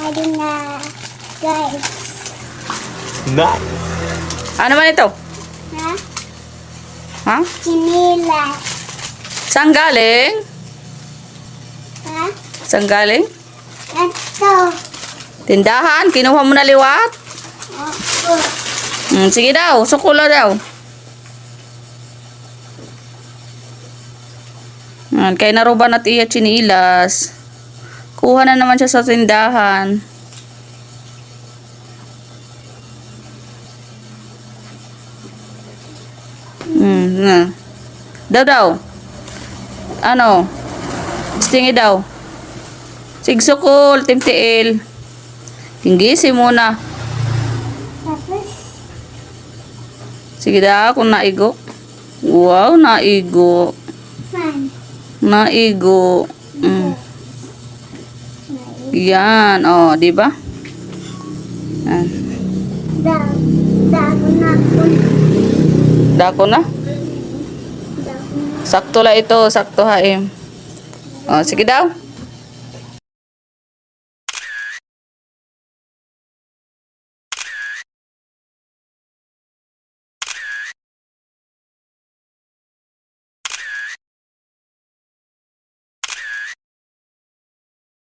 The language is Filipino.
Ayun na, guys. Na. Ano man ito? Ha? Ha? Chinila. Saan galing? Ha? Saan galing? Ito. Tindahan? Kinuha mo na liwat? Opo. Sige daw, sukula daw. Kay naruban at iya chinilas. Kuha na naman siya sa tindahan. Daw. Ano? Stingi daw. Sigsukol, timtiil. Hinggisi muna. Tapos, Sige daw, kung naigo. Wow, naigo. man. Naigo. Yan, oh, di ba? Yan. Dago na ako. Dako na. Dago na. Sakto la ito, sakto haim. Oh, sige daw.